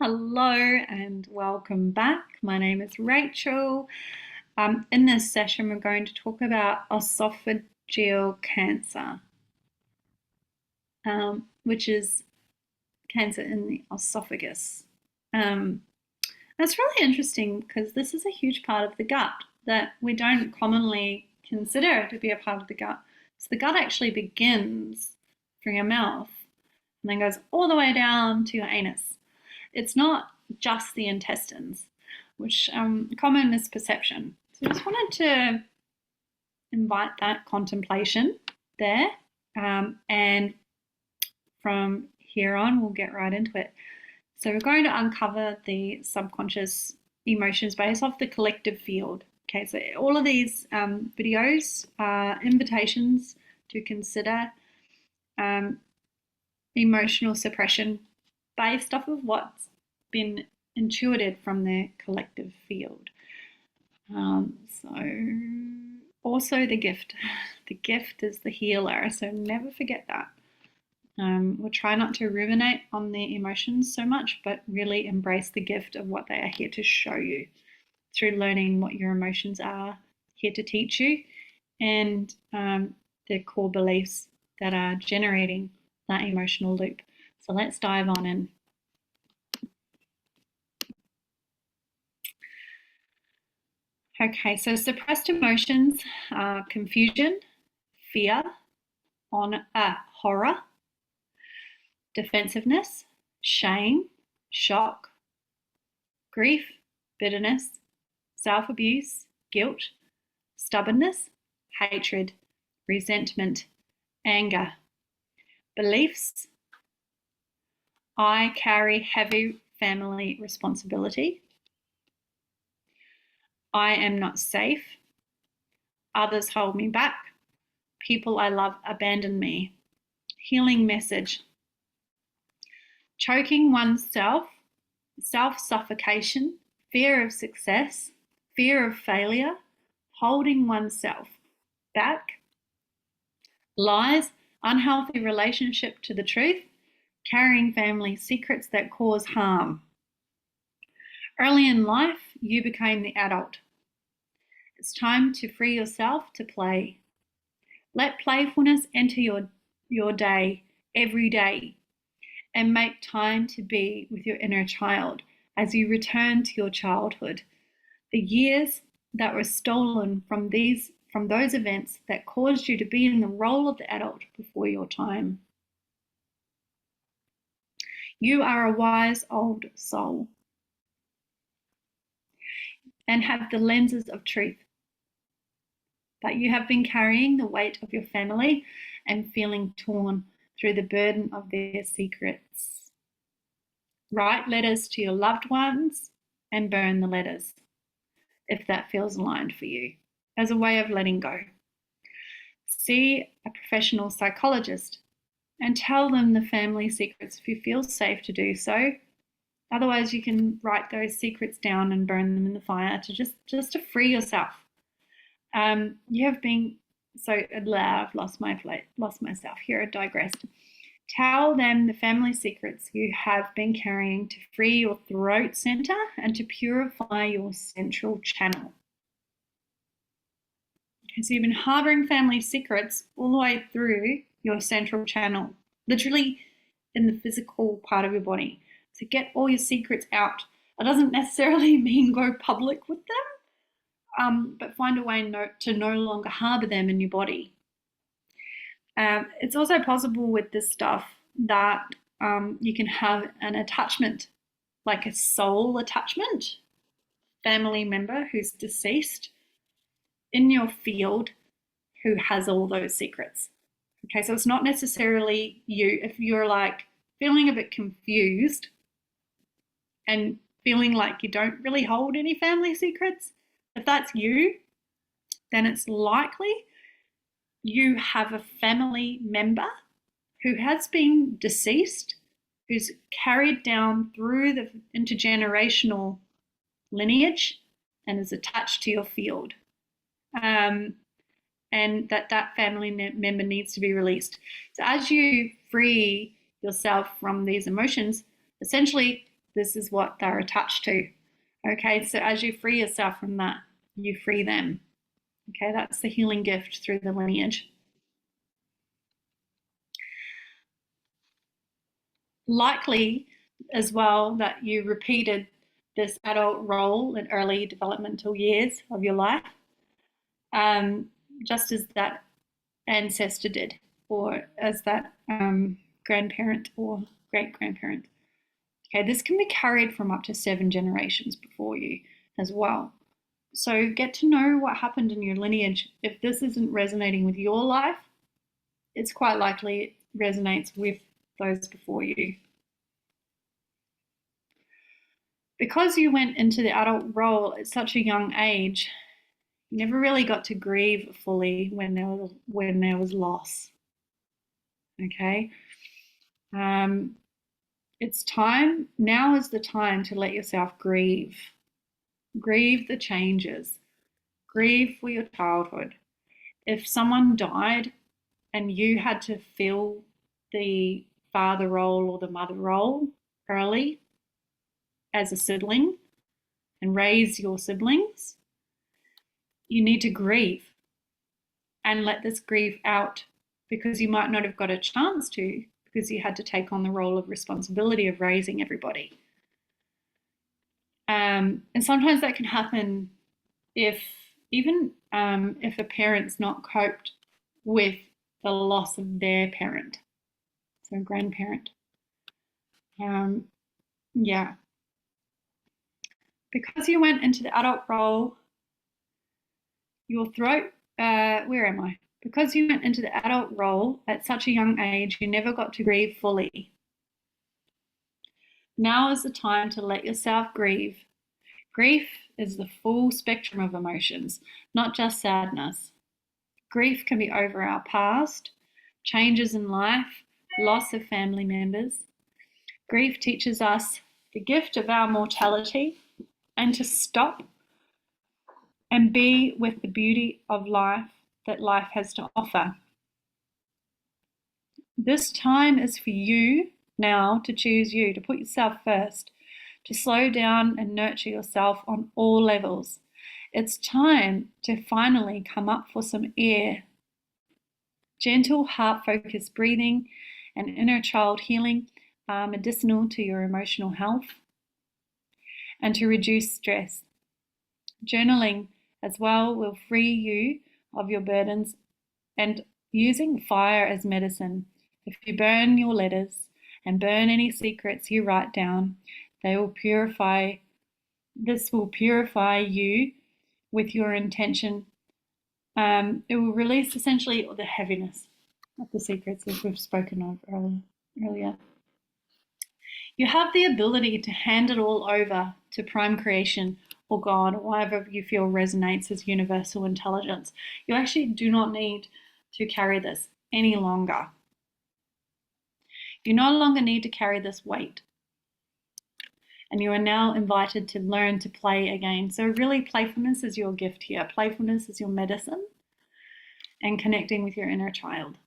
Hello and welcome back. My name is Rachel. In this session, we're going to talk about esophageal cancer, which is cancer in the esophagus. That's really interesting because this is a huge part of the gut that we don't commonly consider to be a part of the gut. So the gut actually begins through your mouth and then goes all the way down to your anus. It's not just the intestines, which common misperception. So I just wanted to invite that contemplation there, and from here on, we'll get right into it. So we're going to uncover the subconscious emotions based off the collective field. Okay, so all of these videos are invitations to consider emotional suppression based off of what's been intuited from the collective field. So also the gift. The gift is the healer, so never forget that. We'll try not to ruminate on the emotions so much, but really embrace the gift of what they are here to show you through learning what your emotions are here to teach you and the core beliefs that are generating that emotional loop. So let's dive on in. Okay, so suppressed emotions are confusion, fear, horror, defensiveness, shame, shock, grief, bitterness, self-abuse, guilt, stubbornness, hatred, resentment, anger. Beliefs: I carry heavy family responsibility. I am not safe. Others hold me back. People I love abandon me. Healing message: choking oneself, self-suffocation, fear of success, fear of failure, holding oneself back, lies, unhealthy relationship to the truth, carrying family secrets that cause harm. Early in life, you became the adult. It's time to free yourself to play. Let playfulness enter your day every day and make time to be with your inner child as you return to your childhood. The years that were stolen from those events that caused you to be in the role of the adult before your time. You are a wise old soul and have the lenses of truth, but you have been carrying the weight of your family and feeling torn through the burden of their secrets. Write letters to your loved ones and burn the letters, if that feels aligned for you, as a way of letting go. See a professional psychologist and tell them the family secrets if you feel safe to do so. Otherwise, you can write those secrets down and burn them in the fire to just to free yourself. You have been I've lost myself here. I digressed. Tell them the family secrets you have been carrying to free your throat center and to purify your central channel. Okay, so you've been harboring family secrets all the way through your central channel, literally in the physical part of your body. So get all your secrets out. It doesn't necessarily mean go public with them, but find a way to no longer harbor them in your body. It's also possible with this stuff that you can have an attachment, like a soul attachment, family member who's deceased in your field who has all those secrets. Okay, so it's not necessarily you. If you're like feeling a bit confused and feeling like you don't really hold any family secrets, if that's you, then it's likely you have a family member who has been deceased, who's carried down through the intergenerational lineage and is attached to your field. And that family member needs to be released. So as you free yourself from these emotions, essentially This is what they're attached to. Okay, so as you free yourself from that, you free them. Okay, that's the healing gift through the lineage. Likely as well that you repeated this adult role in early developmental years of your life, just as that ancestor did, or as that grandparent or great-grandparent. Okay, this can be carried from up to 7 generations before you as well. So get to know what happened in your lineage. If this isn't resonating with your life, it's quite likely it resonates with those before you. Because you went into the adult role at such a young age, you never really got to grieve fully when there was loss. Okay? It's time, now is the time to let yourself grieve. Grieve the changes. Grieve for your childhood. If someone died and you had to fill the father role or the mother role early as a sibling and raise your siblings, you need to grieve and let this grief out, because you might not have got a chance to, because you had to take on the role of responsibility of raising everybody. And sometimes that can happen if a parent's not coped with the loss of their parent, so grandparent. Yeah. Because you went into the adult role, your throat, where am I? Because you went into the adult role at such a young age, you never got to grieve fully. Now is the time to let yourself grieve. Grief is the full spectrum of emotions, not just sadness. Grief can be over our past, changes in life, loss of family members. Grief teaches us the gift of our mortality and to stop and be with the beauty of life that life has to offer. This time is for you now to choose you, to put yourself first, to slow down and nurture yourself on all levels. It's time to finally come up for some air. Gentle, heart-focused breathing and inner child healing are medicinal to your emotional health and to reduce stress. Journaling as well will free you of your burdens, and using fire as medicine. If you burn your letters and burn any secrets you write down, they will purify. This will purify you with your intention. It will release essentially the heaviness of the secrets that we've spoken of earlier. You have the ability to hand it all over to prime creation or God, or whatever you feel resonates as universal intelligence. You actually do not need to carry this any longer. You no longer need to carry this weight. And you are now invited to learn to play again. So really, playfulness is your gift here. Playfulness is your medicine, and connecting with your inner child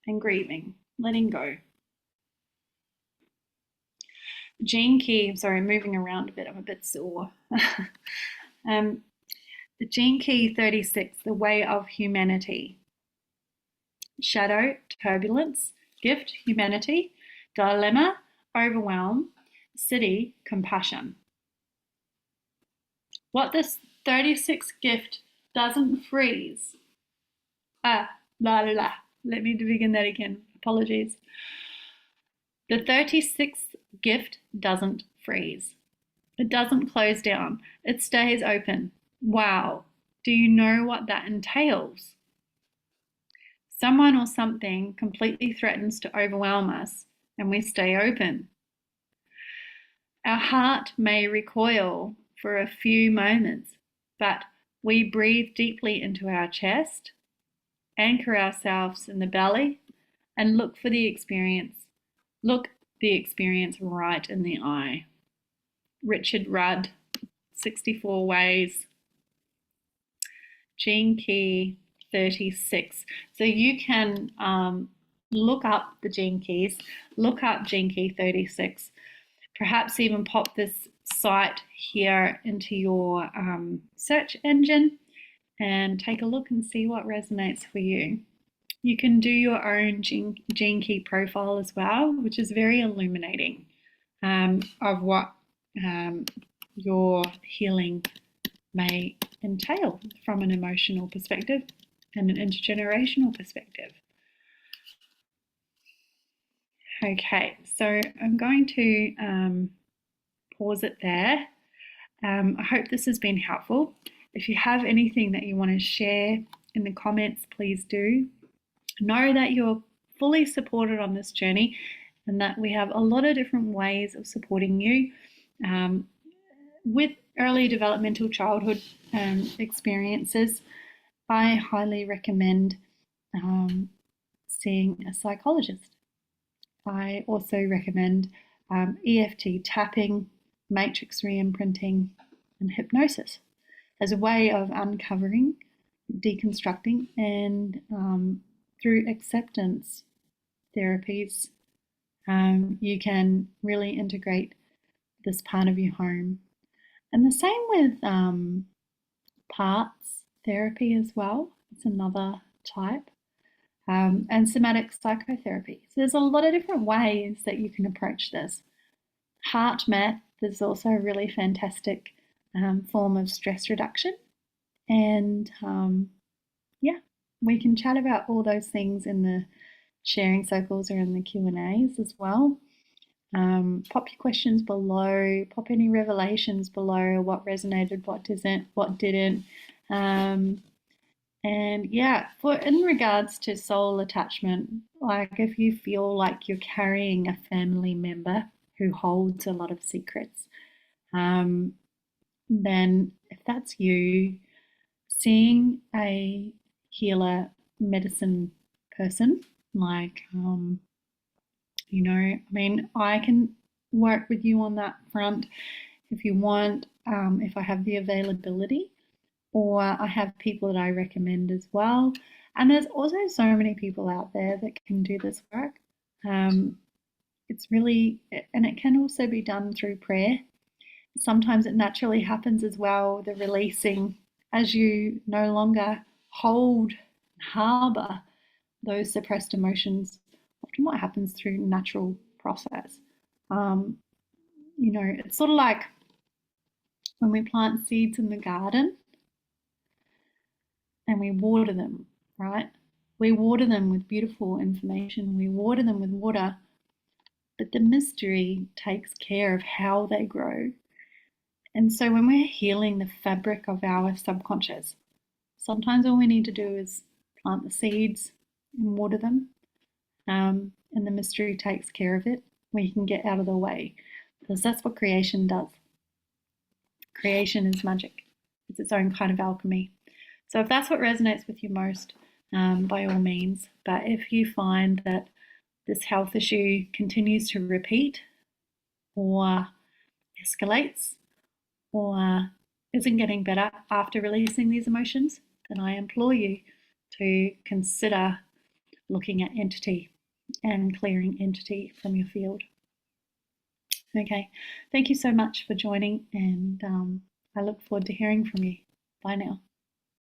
and grieving, letting go. Gene key, sorry, moving around a bit, I'm a bit sore. The gene key 36, the way of humanity. Shadow, turbulence. Gift, humanity. Dilemma, overwhelm. City, compassion. What this 36 gift doesn't freeze. Let me begin that again. Apologies. The 36th gift doesn't freeze. It doesn't close down. It stays open. Wow. Do you know what that entails? Someone or something completely threatens to overwhelm us, and we stay open. Our heart may recoil for a few moments, but we breathe deeply into our chest, anchor ourselves in the belly, and look for the experience. Look the experience right in the eye. Richard Rudd, 64 Ways. Gene key 36. So you can look up the gene keys, look up gene key 36. perhaps even pop this site here into your search engine and take a look and see what resonates for you. You can do your own gene key profile as well, which is very illuminating of what your healing may entail from an emotional perspective and an intergenerational perspective. Okay, so I'm going to pause it there. I hope this has been helpful. If you have anything that you want to share in the comments, please do. Know that you're fully supported on this journey and that we have a lot of different ways of supporting you with early developmental childhood experiences. I highly recommend seeing a psychologist. I also recommend EFT tapping, matrix re-imprinting, and hypnosis as a way of uncovering, deconstructing, and through acceptance therapies, you can really integrate this part of your home. And the same with parts therapy as well. It's another type. And somatic psychotherapy. So there's a lot of different ways that you can approach this. Heart math is also a really fantastic form of stress reduction. And yeah, we can chat about all those things in the sharing circles or in the Q&As as well. Pop your questions below, pop any revelations below, what resonated, what didn't. And yeah, in regards to soul attachment, like if you feel like you're carrying a family member who holds a lot of secrets, then if that's you, seeing a healer medicine person, like, I can work with you on that front if you want, if I have the availability. Or I have people that I recommend as well. And there's also so many people out there that can do this work. It's really, and it can also be done through prayer. Sometimes it naturally happens as well, the releasing as you no longer hold, harbor those suppressed emotions. Often what happens through natural process. It's sort of like when we plant seeds in the garden, and we water them, right? We water them with beautiful information. We water them with water, but the mystery takes care of how they grow. And so when we're healing the fabric of our subconscious, sometimes all we need to do is plant the seeds and water them, and the mystery takes care of it. We can get out of the way, because that's what creation does. Creation is magic. It's its own kind of alchemy. So if that's what resonates with you most, by all means. But if you find that this health issue continues to repeat or escalates or isn't getting better after releasing these emotions, then I implore you to consider looking at entity and clearing entity from your field. Okay, thank you so much for joining, and I look forward to hearing from you. Bye now.